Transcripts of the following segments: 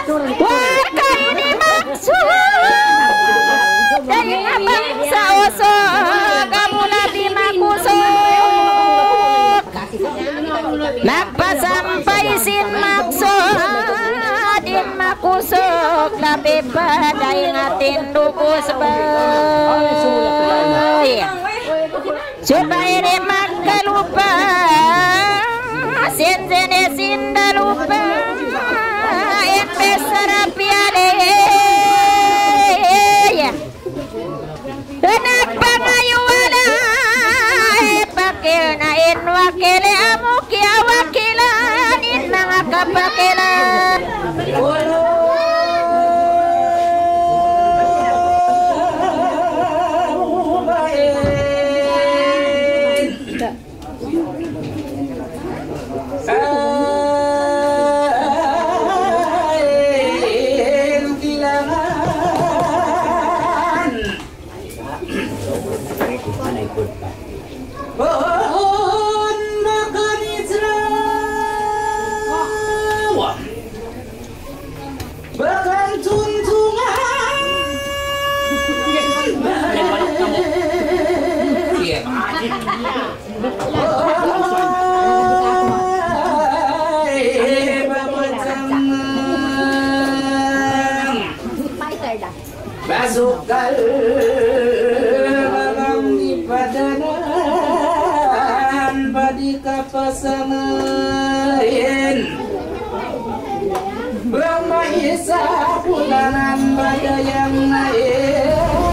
Warga ini maksud dari bangsa oso kamu nabi makusuk napa sampai sin maksud din makusuk tapi pada ingatin dukus bay supaya dia maka lupa sin sinda lupa yang besar piade kenapa ngayu wala pakil nain wakil amuki wakilan inang kapakilan Basukal malam di padanan badi kapasangain Brahma Isa bulanan badayang naik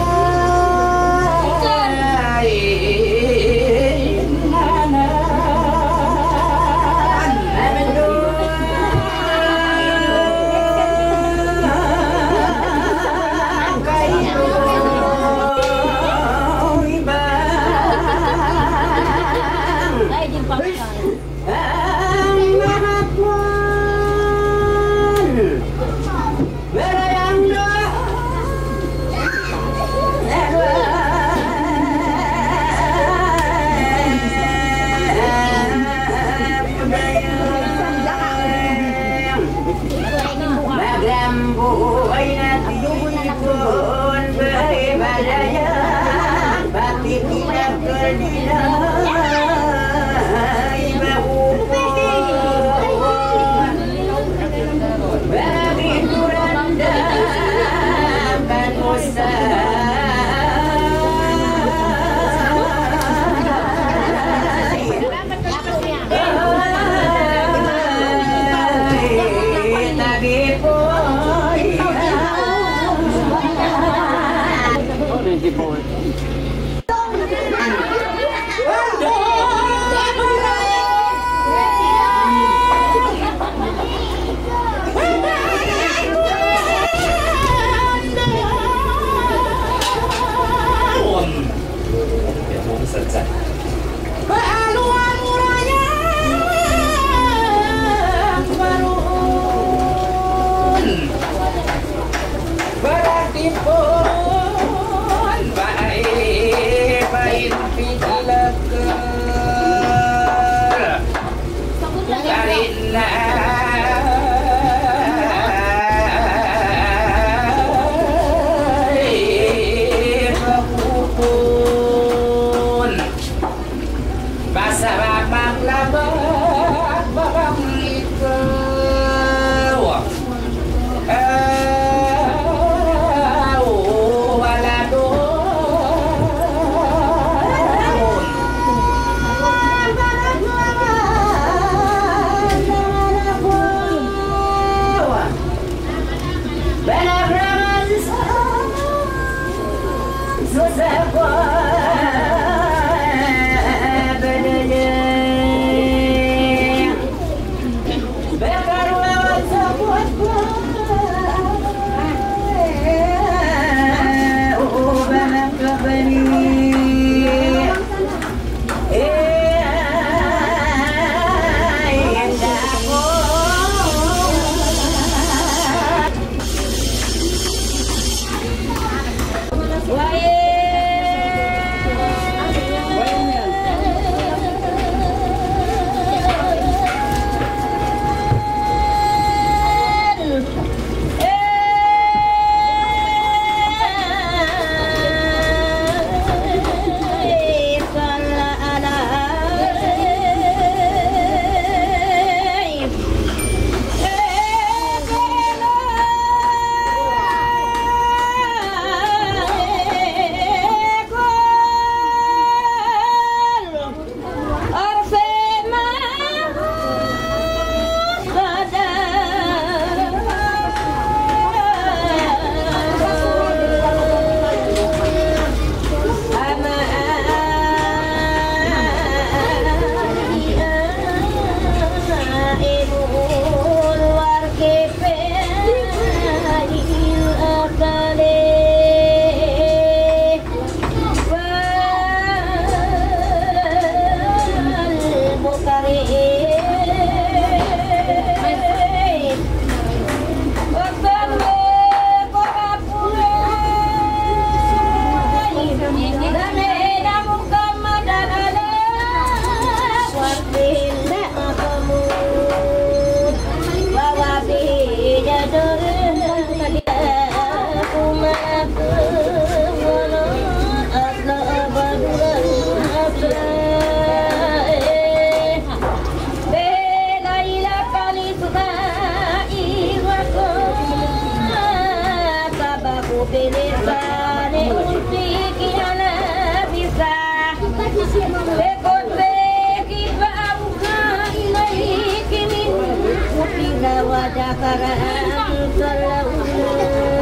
Bila wadakaraan salawulai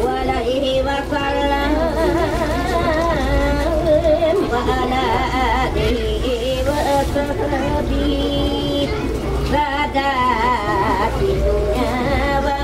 walaihi wa sallam wa ala alihi wa sahbihi sadati dunya wa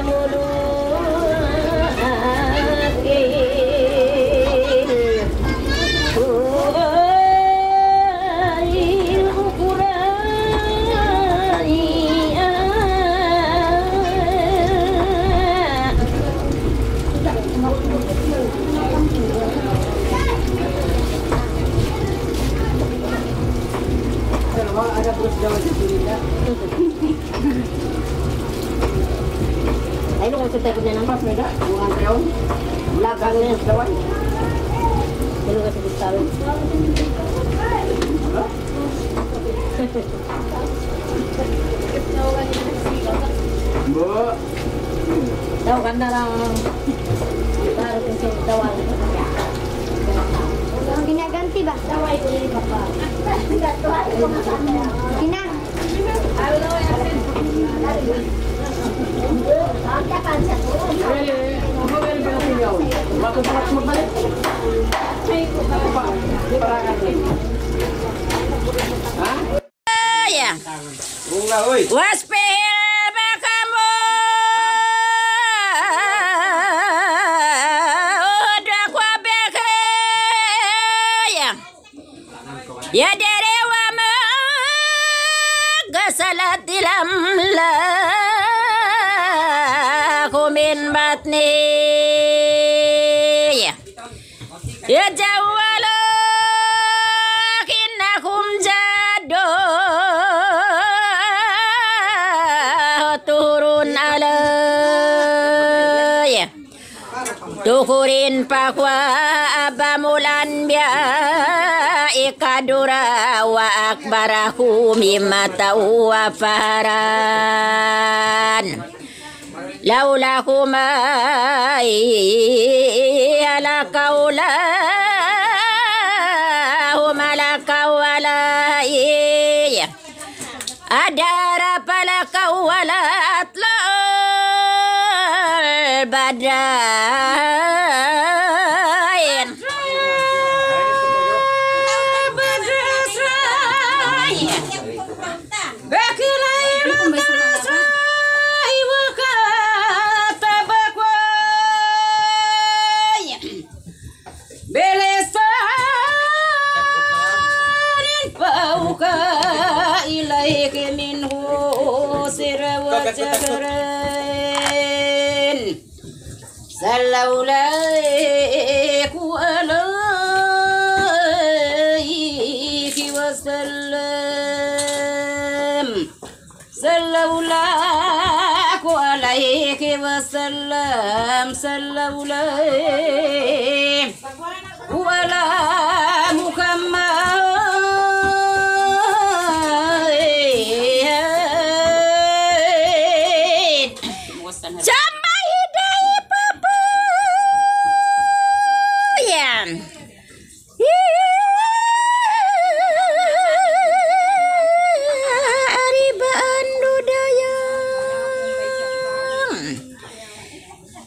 ay lu kasi tayo na mas meda bukan tayo belakang ni kawan lu kasi tahu Bu tahu kan darang baru kasi tawal ginaganti ba taway ko ni papa Tina waspihil bakamu dakwa beke ya derewa ma gasalat dilam la kumin batni ya jawala kinakum jado turun alay tukurin pakwa abamulan biya ikadura wa akbarahu mimata wa faran laulahuma ala kaula huma la kawala adara pala kawala atla badrain ilaik minhu sirra wa jahran sallallahu alaihi wasallam sallallahu alaihi wasallam sallallahu wala muhammad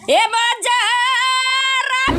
Ibu jarang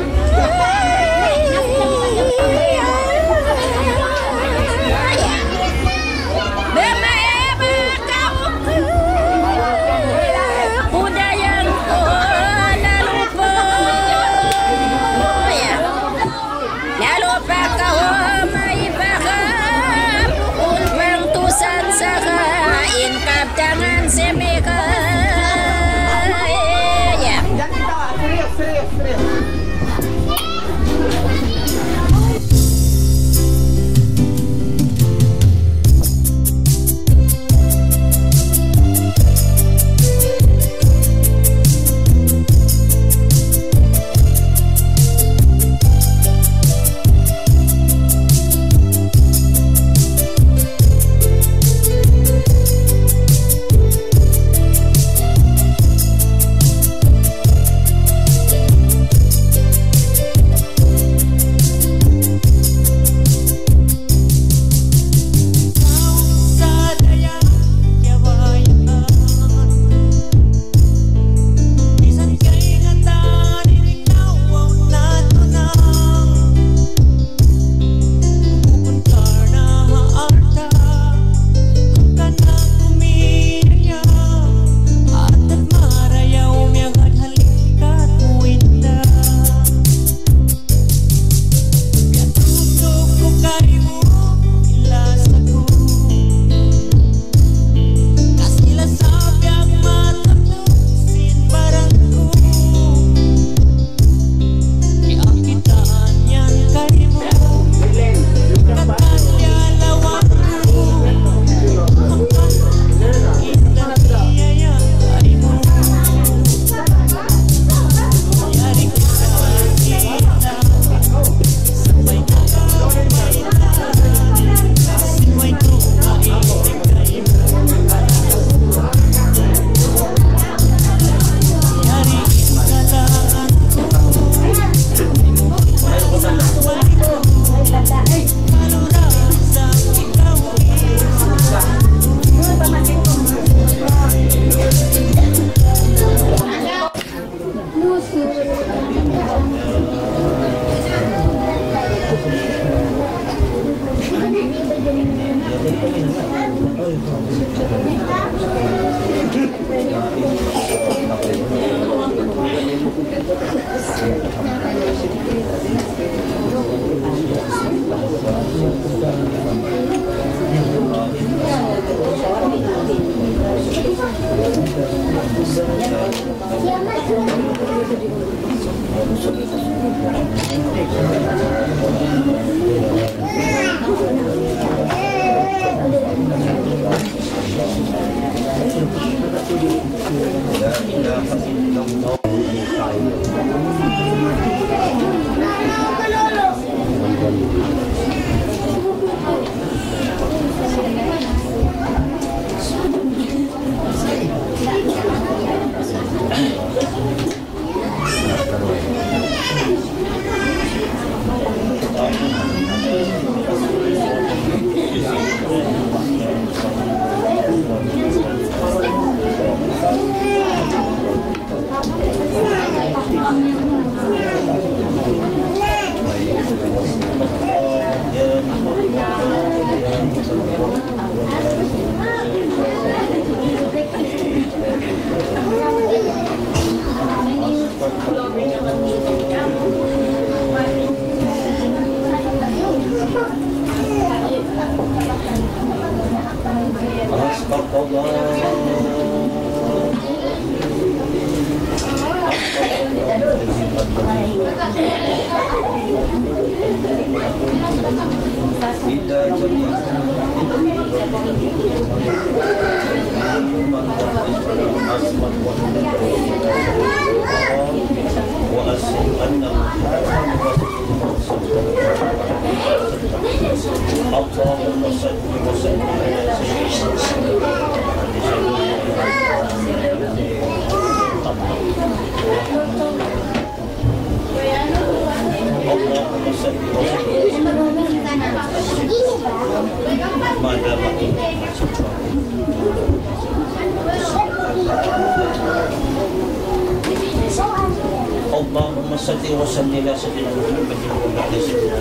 Allahumma salli wa sallim ala sayyidina Muhammad wa ala sayyidina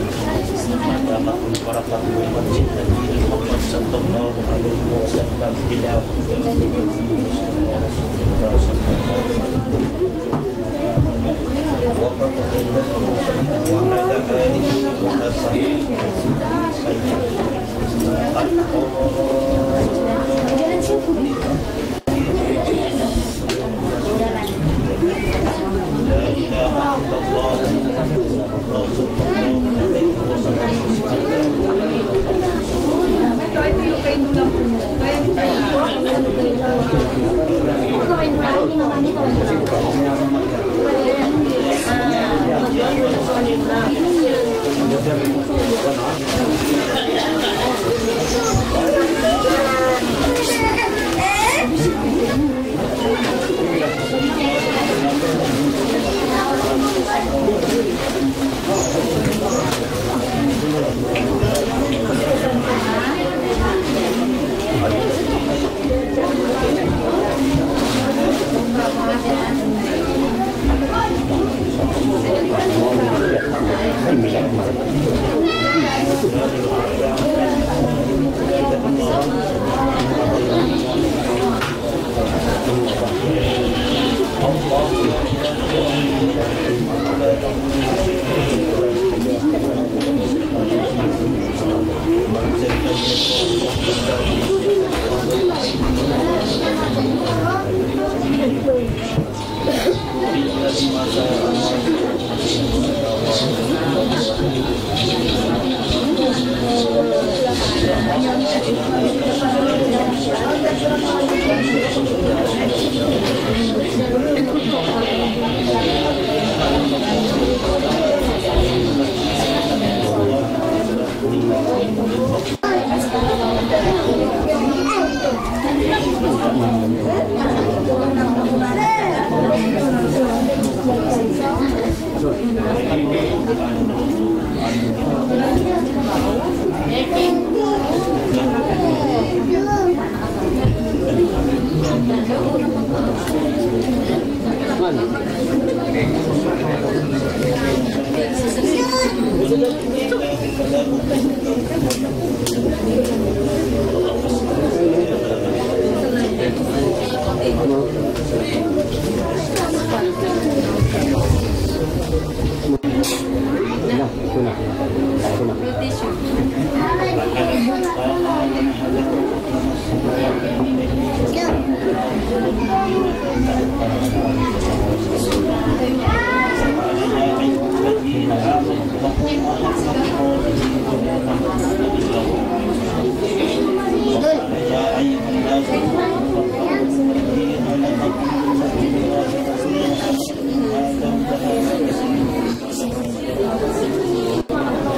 Muhammad barakatuh masjid Nabi Muhammad sallallahu alaihi wasallam bila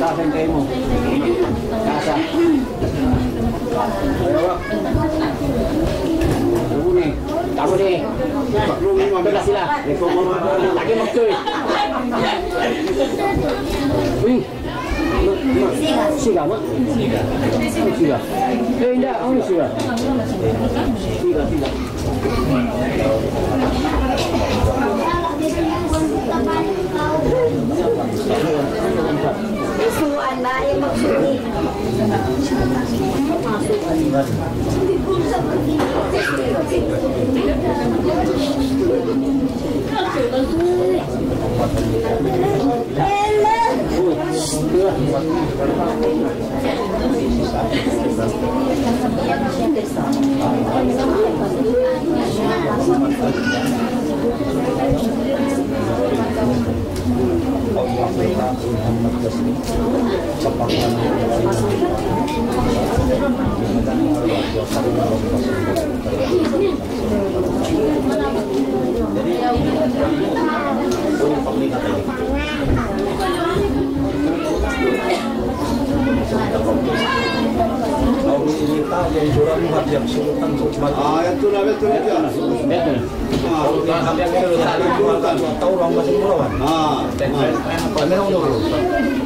Kasan kayo mo. Kasa. Ayaw. Lagi ni. Kamu ni. Paklungin mo ang sila. Lagi mag-choy. Uy. Siga mo? Siga. Eh, hindi. Ano siga? Siga. Suan ba yung magsulit?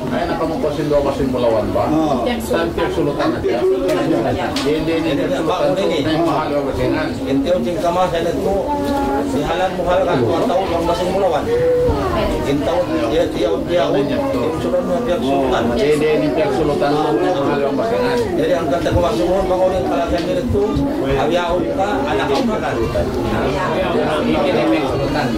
Kaya nakamupasin daw kasi mulawan ba? Santiago sulutan aja. Hindi mahal ang masingan. Intiyo ting kama sa nagpo. Si halan mo halagan ko taw lang basing mulawan. Intaw dia surat mo pihak sulutan. Hindi ni pihak sulutan mahal ang masingan. Jadi ang kata ko maksudon bangunin kalasan nito. Abiyaon ka anak ko ka kan. Ini pihak sulutan.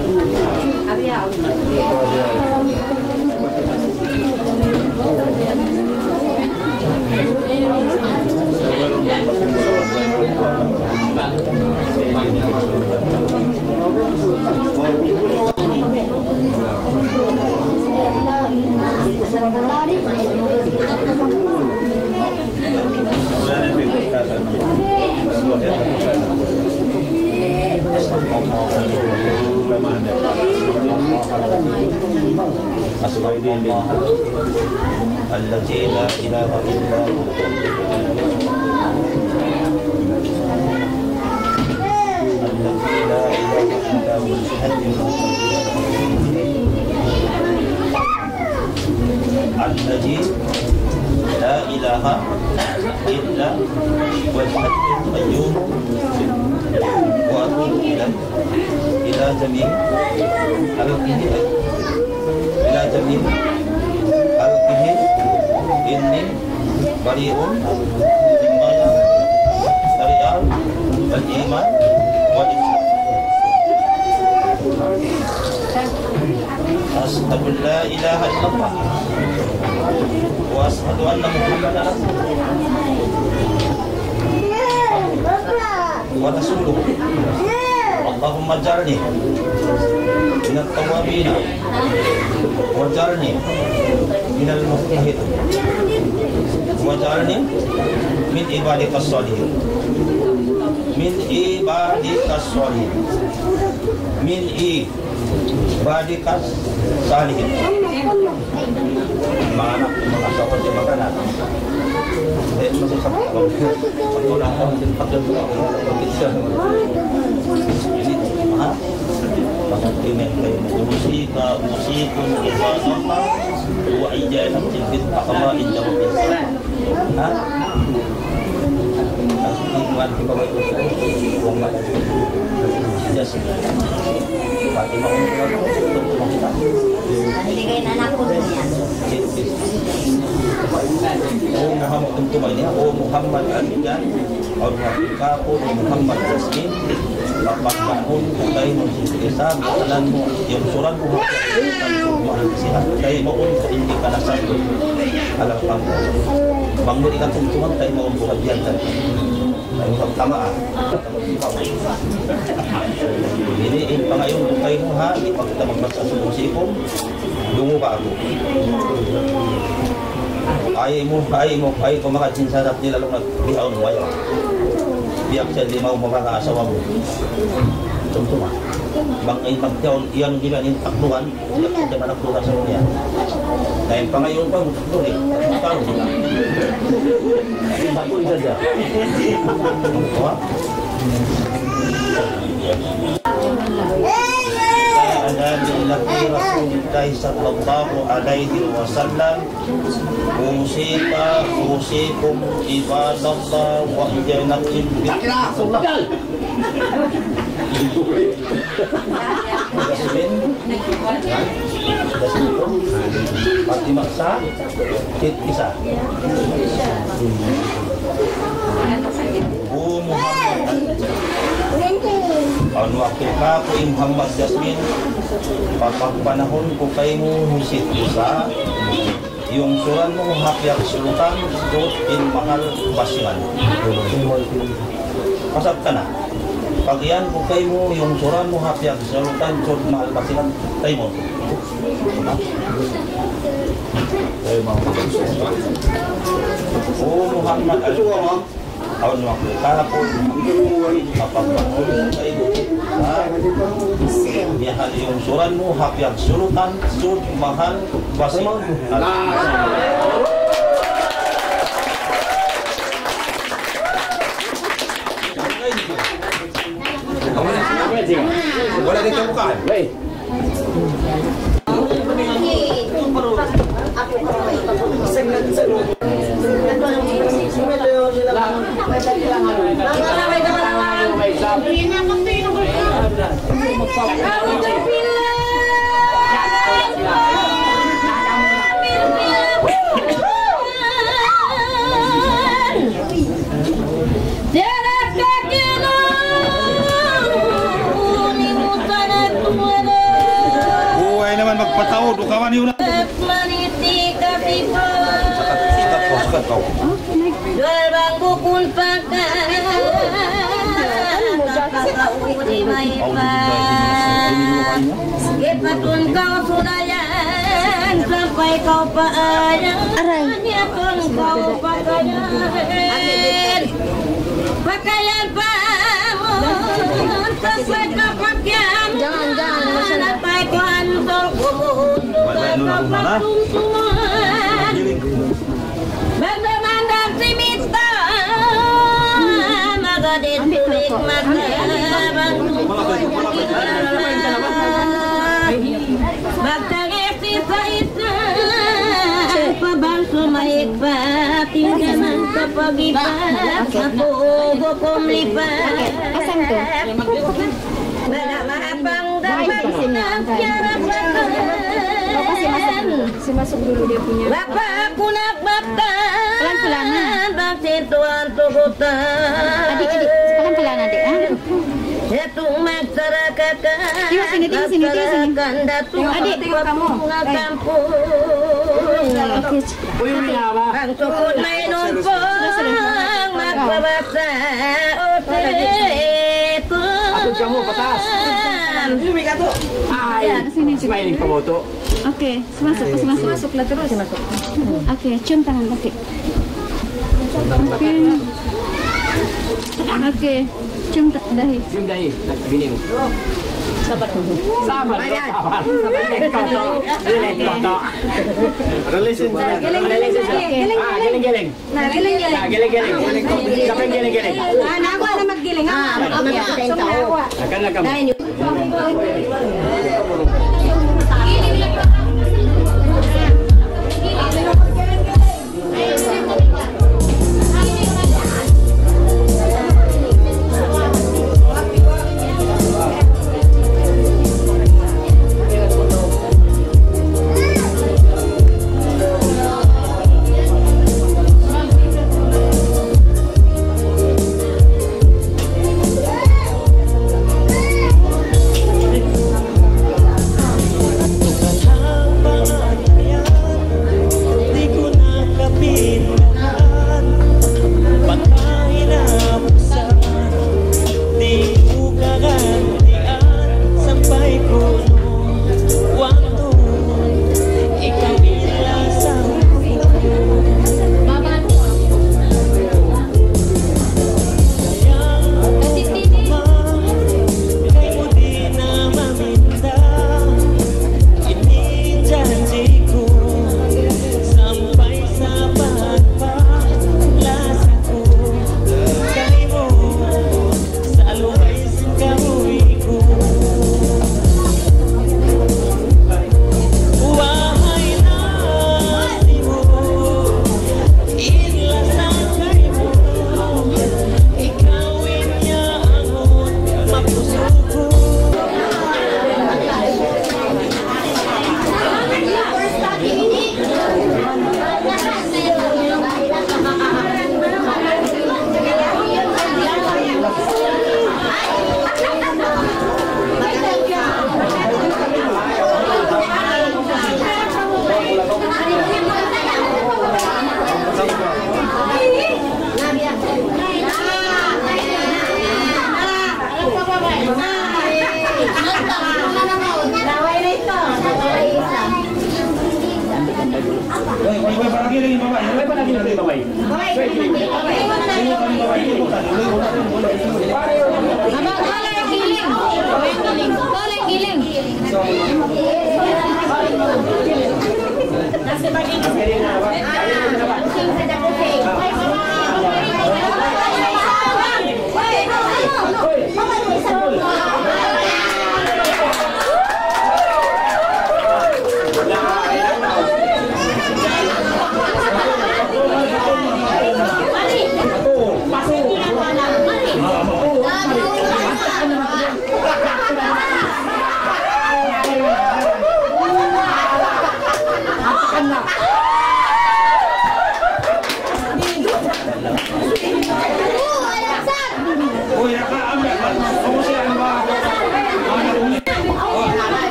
التي لا إله إلا هو التي لا إله إلا هو الذي لا إله إلا هو الحي القيوم وأتوب إلى جميع خلقه إني بريء مما الرياء والإيمان والإسلام. أشهد أن لا إله إلا الله وأشهد أن محمدا ورسوله. اللهم اجعلني من التوابين واجعلني من المتطهرين واجعلني من عبادك الصالحين من عبادك الصالحين من عبادك الصالحين. Mana mengasawa di makanan. Masih sama. Kalau nak orang pakai ini mahal. Maka ini musika musikun ibadallah wa ijalah tilbit akama indah bisa. Hah? Asli buat di bawah itu bomba. Jas. Fatimah Naligay na anak ko niya. Oh Muhammad tentu ini. Oh Muhammad Al-Mijan. Al-Hakika. Oh Muhammad Jasmin. Bapak bangun kay mo isa bisalan mo yung surat mo sihat kay mo untuk hindi ka nasado alam ka mo bangun ikan tuntunan kay mo buhat yan tayo pagtamaan ini pangayon kay mo ha ipakita magbasa sa musipong dungo ka ako ay ko makatsin sa nila lang nagbihaon mo biyak siya di mau makakaasawa mo. Tumtuma. Bang ay pagtiyaw iyan gila ni takluhan, siya po siya manakluhan sa munya. Dahil pa ngayon pa, takluhan eh. Takluhan sila. Takluhan saja. Nabi Rasulullah sallallahu alaihi wasallam usikum ibadallah wa ijanatin Pati maksa isa Muhammad wakil ka po Muhammad Jasmine papagpanahon ko kayo mo husit isa yung suran mo hapyak sultan sud in mahal basilan pasap ka na pag yan ko kayo mo yung suran mo hapyak sultan sud mahal basilan tayo mo Muhammad Tahun waktu kapun mapagpanahon kayo bihal yung suran mo hapyak sultan sud mahal basilan Boleh ditemukan? Baik. Magpatawad o kawan yun na. Sikat kau. Gerbang bukun pakai Sepatun kau sudayan sampai kau paayang hanya pun kau pakaian pakaian pamun sampai kau pakaian sampai kau antor kubun kau patung Banda-banda simita Magadit tulik magabang Bagtagesi sa isa Pabanso maikpat Tinggaman sa pag-ipat Sa pugo kong lipat Bada mahapang dapat Tiara Kasi masuk dulu dia punya. Bapak kunak bapak pelan-pelan bakti tuan tuhutan Adik-adik, pelan-pelan adik. Datung masyarakat Sini. datung adik, tengok kamu. Kampung Bang sukut main numpang Makbabasa Oteku Aku kamu patas. Ini mereka tuh. Sini. Mainin kamu tuh. Oke, masuklah terus. Oke, cium tangan kaki. Oke, cium dahi. Cium dahi, gini. Sabar. Releasin. Geleng-geleng. Nah, Geleng-geleng. Siapa yang geleng-geleng? Nah, aku ada maggiling. Akan kamu.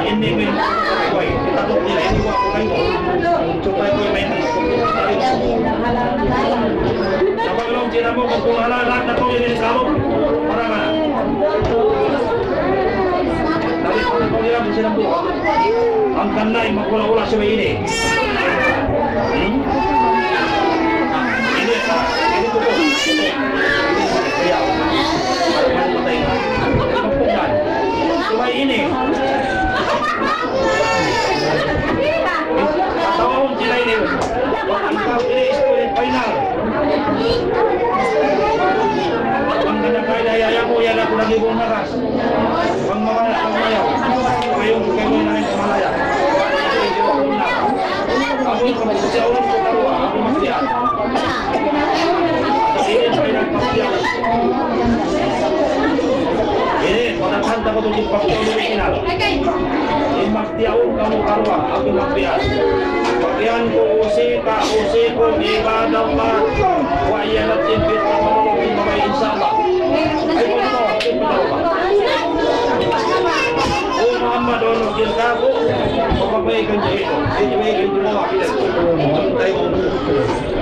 Ini Kapag long sila mo, kung lahat na kong yung kamu, para mana? Tapi kung nila mo sila po, ang kanay magula-ula siya ini. Ini po po. Kaya, matay na. Magpungan. Diba ini? Tawag sila ini. Ikaw ini student final. Ang kanakaya mo yan ako nagibong naras. Ang mamaya, ang mayaw. Kayong na rin kumalaya. Ako yung siya ulit ko karuha. Ako masya. Ini ay nagpasya. Ini, panagkanta ko itong ipagpapalong kinal. Magtiyaon kamu karuha. Ako magtiyan. Pagyan ko usi ko ibadah ma. Wa iyanat impit na mamamagin mamay inshallah. Ay ko ito, Muhammad ono jilkaku mapapaikan dia itu dia semua kita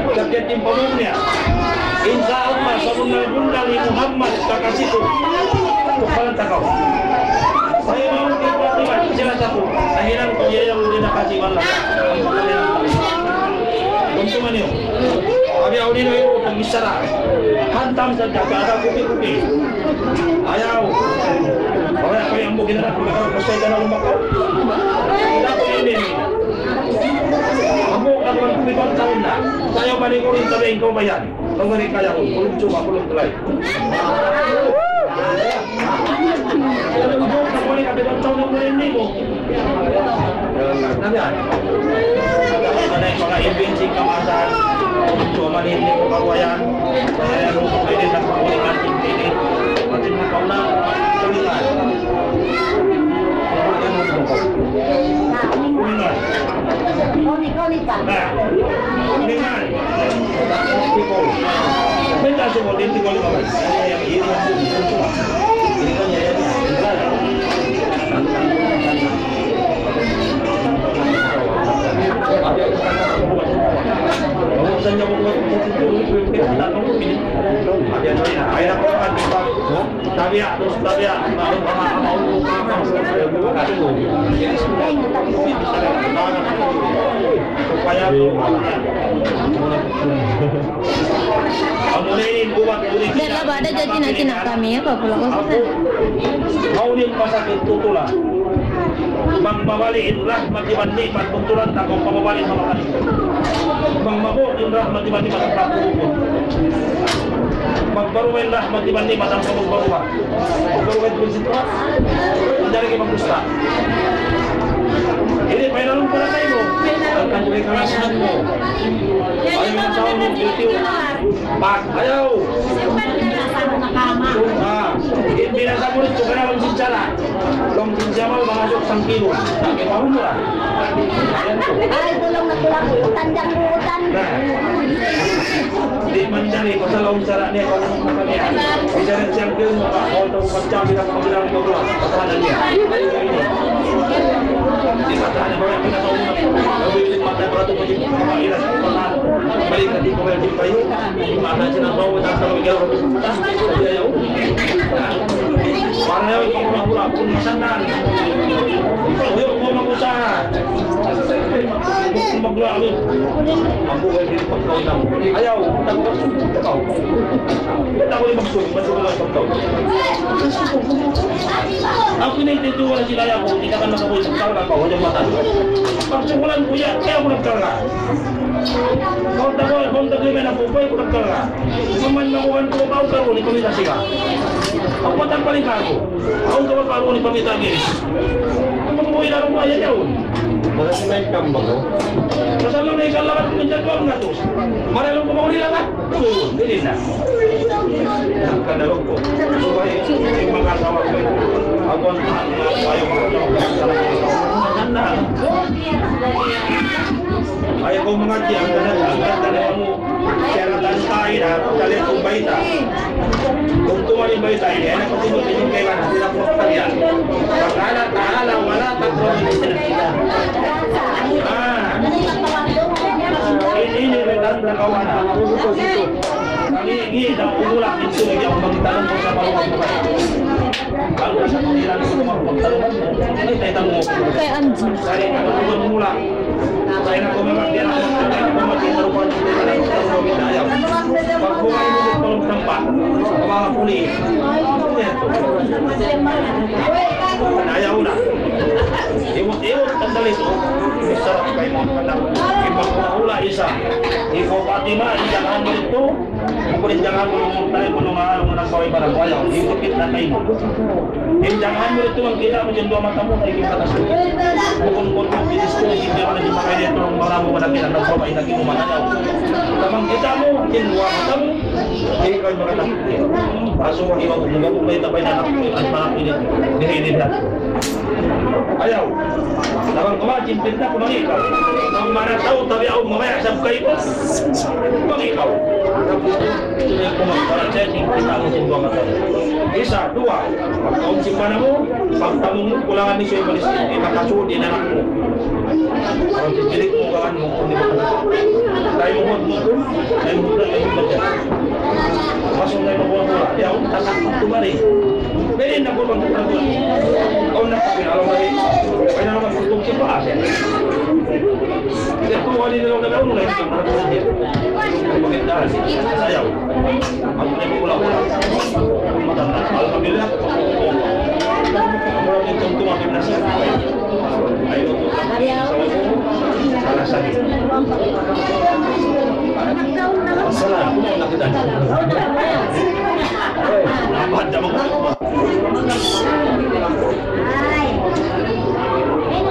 kerja tim penuhnya insya Allah sabunal bundali Muhammad kakak situ kepala takau saya mau tiba-tiba salah satu akhiran kau yang udah kasih malam untuk mana abi audino itu pengisara hantam saja tak ada kupi-kupi ayaw orang apa yang mungkin nak kalau pasal dalam rumah kau tidak ini kamu akan kupi-kupi tahun dah saya balik kulit tapi kau bayar kau beri kaya pun belum coba belum mulai kamu tak boleh kata tahun yang ini bu nanti ada yang pakai invensi kemasan cuma ini kebawayan saya lupa ini tak boleh kancing ini kancing kauna kuningan kuningan benda semua di tiga lima belas yang ini semua ini kan ya Saja membuat itu kita tahu ini. Ada yang ayah kan tapi terus tapi supaya amunin buat kulit. Dahlah pada jadi nanti nak kami ya Pak Pulau Kosan. Mau nih pasakit tutulah. Magbabaliin rahmat iban nikmat tuntulan tak kau pababalik sama kali. Magmabuin rahmat iban nikmat ang pagpupun. Magbaruin rahmat iban nikmat ang pagbaruha. Magbaruin pun situat. Mencari kemagusta. Ini painalong para tayo. Akan juga kalasan mo. Ayaw yung tao mo YouTube. Pak, ayaw. Binasa mo rin, kung lang sinsala. Kung sinsala, mangasok sang kilo. Sabi, mahumura. Ay, tulong na tulong. Tandang buutan. Di mencari masalah cara ni kalau makan dia. Bicara siang kilo, maka kalau macam bilang keluar, pertahanan dia. Di pertahanan orang kita tahu lebih pada beratus macam kemahiran pertahanan. Balik nanti kau di payu, mana cina tahu tak tahu jauh. Dia jauh. Warna yang pula pun masakan. Dia mau mengusaha. Magla aku. Aku bagi pekau tahu. Ayaw, tak kau. Tak boleh maksud, masuk dalam kau. Aku ni itu orang sila aku, kita kan nak boleh kau nak kau macam mata. Persoalan punya, saya pun nak kau. Kau tak boleh, kau tak boleh nak buat, kau nak kau. Maman makan kau tahu kau ni kami tak sih. Aku tak paling kau. Aku kau kau ni kami tak gini. Kamu mau ida rumah ya jauh. Masih naik kambang tu. Pasal naik kalau menjatuh ngatus. Mari lu mau ni lah. Ini dah. Kan lu kau. Supaya makan sama kau. Aku ayo ayo kau mengaji angkat kamu syaratan kaidah kalian baita untuk wali baita ini enak betul tunjukkan tidak perlu kalian karena taala wala taqrabu zina ini benar na kawana. Kami ini dah ulang itu yang beritahu bersama rumah. Kalau sa kanila ko magpagtalunan mo, ay tayo mo. Kay Angie. Dari ako mula. Saya nak memang dia nak mati terupan saya. Waktu ini tolong tempat, kemana pulih. Saya udah. Ibu kendali itu. Bisa kayak mau kadang ibu pula isa. Ibu Fatimah jangan itu. Kemudian jangan mengutai penungan menangkawai barang wayang. Ibu kita kayu. Jangan itu kita menjendua matamu lagi kata suci. Pukul-pukul diskusi dia ada di pakai dia tolong baramu pada kita nak coba lagi mana jauh. Kamang kita mu jendua matamu. Jadi kau berkata, masuk ibu juga boleh tapi nak anak ini ini dah. Ayo, lawan kemana cinta kemana kau? Kau mana tahu tapi aku memang sampai itu. Kemana kau? Ini kemana saya cinta dua mata. Isa dua, kau simbanamu, faktamu pulangan di suai polisi, makasih di anakmu. Kalau jadi pulangan mungkin di mana? Kayu mungkin, kayu mungkin. Masuk dari bola, ya tak tu mari. Beri nak bola tu. Kau nak kalau mari, kalau nak untuk siapa asyik. Dia tu wali dalam dalam mulai dia. Mungkin dah saya. Aku nak bola. Alhamdulillah. Orang yang tentu makin nasib. Ayo tu. Salah satu. Salah, aku nak kita. Nampak dah mengapa?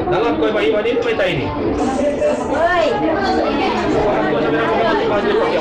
Dalam kau bayi wadi tu kita ini. Aku sampai nak baju pakai.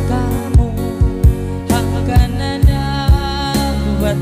Kamu akan ada buat